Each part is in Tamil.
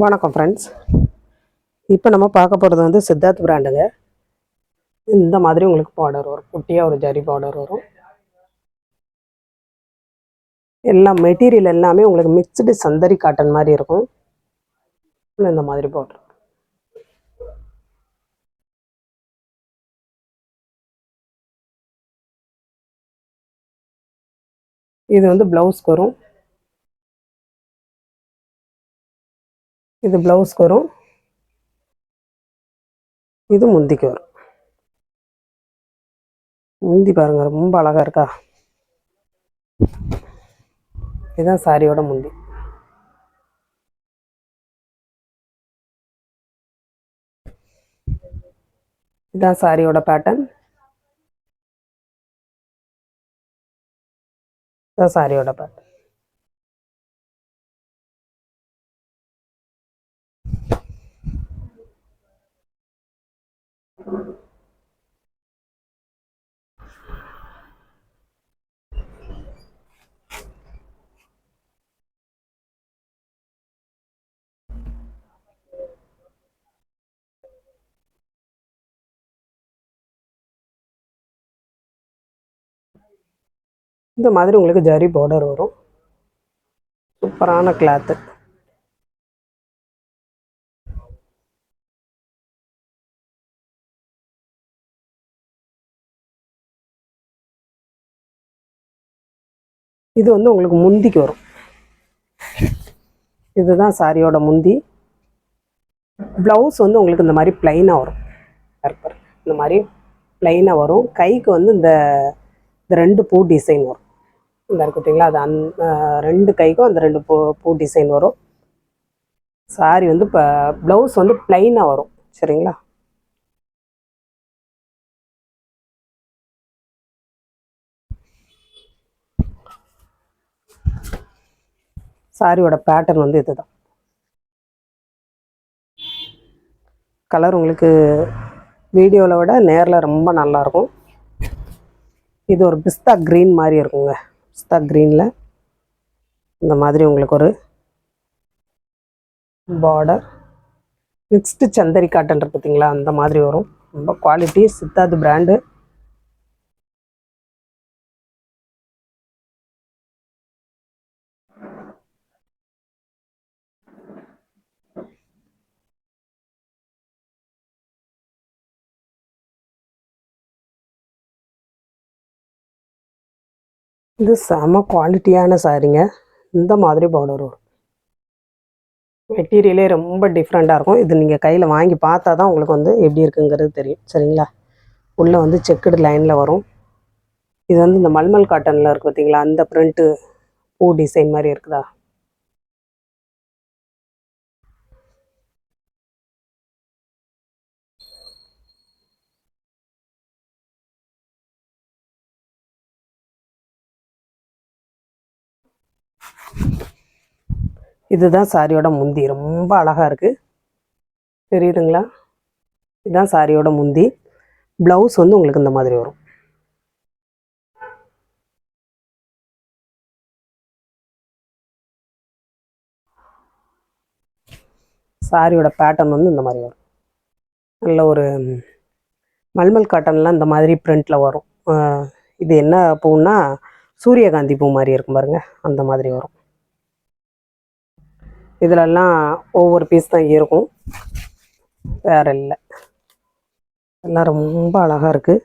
வணக்கம் ஃப்ரெண்ட்ஸ். இப்போ நம்ம பார்க்க போகிறது வந்து சித்தார்த் பிராண்டுங்க. இந்த மாதிரி உங்களுக்கு பார்டர் வரும், குட்டியாக ஒரு ஜரி பார்டர் வரும். எல்லாம் மெட்டீரியல் எல்லாமே உங்களுக்கு மிக்ஸ்டு சந்தரி காட்டன் மாதிரி இருக்கும். இந்த மாதிரி பார்டர். இது வந்து ப்ளவுஸ்க்கு வரும். இது ப்ளவுஸ்க்கு வரும். இது முந்திக்கு வரும். முந்தி பாருங்க, ரொம்ப அழகா இருக்கா. இதுதான் சாரியோட முந்தி. இதுதான் சாரியோட பேட்டர்ன். இதுதான் சாரியோட பேட்டர்ன். இந்த மாதிரி உங்களுக்கு ஜரி பார்டர் வரும். சூப்பரான கிளாத்து. இது வந்து உங்களுக்கு முந்திக்கு வரும். இதுதான் சாரியோட முந்தி. ப்ளவுஸ் வந்து உங்களுக்கு இந்த மாதிரி பிளைனாக வரும். இந்த மாதிரி பிளைனாக வரும். கைக்கு வந்து இந்த ரெண்டு பூ டிசைன் வரும். இந்த இருக்கு பார்த்தீங்களா, அது ரெண்டு கைக்கும் அந்த ரெண்டு பூ டிசைன் வரும். சாரி வந்து இப்போ ப்ளவுஸ் வந்து பிளைனாக வரும். சரிங்களா. சாரியோட பேட்டர்ன் வந்து இதுதான். கலர் உங்களுக்கு வீடியோவில் விட நேரில் ரொம்ப நல்லாயிருக்கும். இது ஒரு பிஸ்தா க்ரீன் மாதிரி இருக்குங்க. பிஸ்தா க்ரீனில் இந்த மாதிரி உங்களுக்கு ஒரு பார்டர் மிக்ஸ்டு சந்தரி காட்டன் இருக்கு பார்த்தீங்களா, அந்த மாதிரி வரும். ரொம்ப குவாலிட்டி, சித்தார்த் பிராண்டு. இது செம குவாலிட்டியான சாரிங்க. இந்த மாதிரி பார்டர் வரும். மெட்டீரியலே ரொம்ப டிஃப்ரெண்ட்டாக இருக்கும். இது நீங்கள் கையில் வாங்கி பார்த்தா தான் உங்களுக்கு வந்து எப்படி இருக்குங்கிறது தெரியும். சரிங்களா. உள்ளே வந்து செக்குடு லைனில் வரும். இது வந்து இந்த மல்மல் காட்டனில் இருக்குது பார்த்தீங்களா, அந்த பிரிண்ட்டு பூ டிசைன் மாதிரி இருக்குதா. இதுதான் சாரியோட முந்தி. ரொம்ப அழகாக இருக்குது, தெரியுதுங்களா. இதுதான் சாரியோட முந்தி. ப்ளவுஸ் வந்து உங்களுக்கு இந்த மாதிரி வரும். சாரியோட பேட்டர்ன் வந்து இந்த மாதிரி வரும். நல்ல ஒரு மல்மல் காட்டன்லாம் இந்த மாதிரி பிரிண்டில் வரும். இது என்ன பூன்னா சூரியகாந்தி பூ மாதிரி இருக்கும் பாருங்க, அந்த மாதிரி வரும். இதிலெல்லாம் ஒவ்வொரு பீஸ் தான் இருக்கும், வேற இல்லை. எல்லாம் ரொம்ப அழகாக இருக்குது.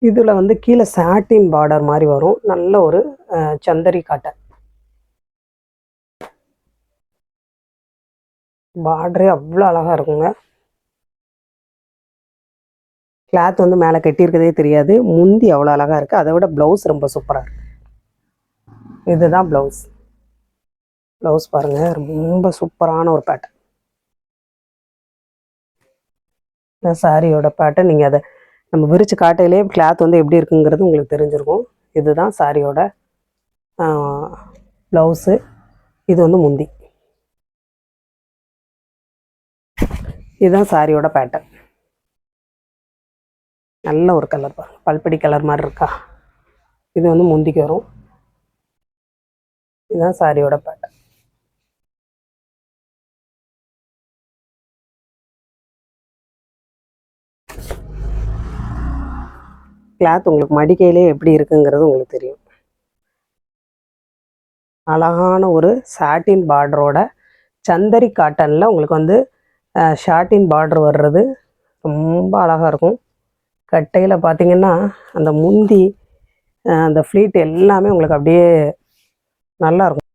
இதில் வந்து கீழே சாட்டின் பார்டர் மாதிரி வரும். நல்ல ஒரு சந்தரி காட்டன் பார்டரே அவ்வளோ அழகாக இருக்குங்க. கிளாத் வந்து மேலே கட்டியிருக்கதே தெரியாது. முந்தி அவ்வளோ அழகாக இருக்குது. அதை விட ப்ளவுஸ் ரொம்ப சூப்பராக இருக்குது. இதுதான் ப்ளவுஸ். ப்ளவுஸ் பாருங்கள், ரொம்ப சூப்பரான ஒரு பேட்டர்ன். சாரியோட பேட்டர்ன் நீங்கள் அதை நம்ம விரித்து காட்டையிலே கிளாத் வந்து எப்படி இருக்குங்கிறது உங்களுக்கு தெரிஞ்சிருக்கும். இதுதான் சாரியோட ப்ளவுஸு. இது வந்து முந்தி. இதுதான் சாரியோட பேட்டர்ன். நல்ல ஒரு கலர் பாருங்க, பல்படி கலர் மாதிரி இருக்கா. இது வந்து முந்திக்கு வரும். இதுதான் சாரியோட பேட்டர்ன். கிளாத் உங்களுக்கு மடிக்கையிலே எப்படி இருக்குங்கிறது உங்களுக்கு தெரியும். அழகான ஒரு சாட்டின் பார்டரோட சந்தரி காட்டனில் உங்களுக்கு வந்து ஷார்ட்டின் பார்டர் வர்றது ரொம்ப அழகாக இருக்கும். கட்டையில் பார்த்தீங்கன்னா அந்த முந்தி அந்த ஃப்ளீட் எல்லாமே உங்களுக்கு அப்படியே நல்லாயிருக்கும்.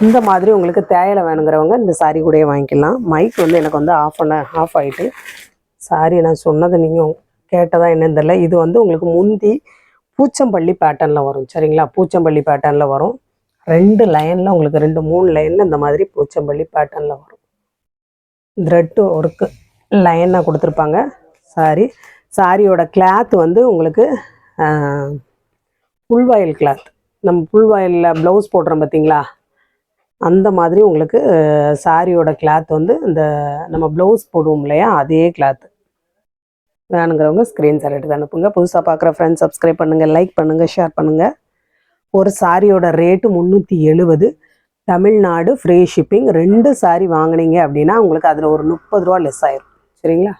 இந்த மாதிரி உங்களுக்கு தேயிலை வேணுங்கிறவங்க இந்த சாரீ கூடயே வாங்கிக்கலாம். மைக் வந்து எனக்கு வந்து ஆஃப் ஆகிட்டு சாரி நான் சொன்னது நீங்கள் கேட்டதா என்னன்னு தெரியல. இது வந்து உங்களுக்கு முந்தி பூச்சம்பள்ளி பேட்டர்னில் வரும் சரிங்களா. பூச்சம்பள்ளி பேட்டர்னில் வரும். 2 லைனில் உங்களுக்கு 2-3 லைனில் இந்த மாதிரி பூச்சம்பள்ளி பேட்டர்னில் வரும். த்ரெட்டு ஒர்க்கு லைனாக கொடுத்துருப்பாங்க. சாரியோட கிளாத் வந்து உங்களுக்கு புல்வாயில் கிளாத். நம்ம புல்வாயிலில் ப்ளவுஸ் போடுறோம் பார்த்தீங்களா, அந்த மாதிரி உங்களுக்கு சாரியோட கிளாத் வந்து இந்த நம்ம ப்ளவுஸ் போடுவோம் இல்லையா, அதே கிளாத் வேணுங்கிறவங்க ஸ்க்ரீன்ஷாட் எடுத்து அனுப்புங்க. புதுசாக பார்க்குற ஃப்ரெண்ட்ஸ் சப்ஸ்கிரைப் பண்ணுங்கள், லைக் பண்ணுங்கள், ஷேர் பண்ணுங்கள். ஒரு சாரியோட rate 370. Tamil Nadu free shipping. 2 sorry வாங்கினீங்க அப்படின்னா உங்களுக்கு அதில் ஒரு 30 ரூபா லெஸ் ஆயிரும் சரிங்களா.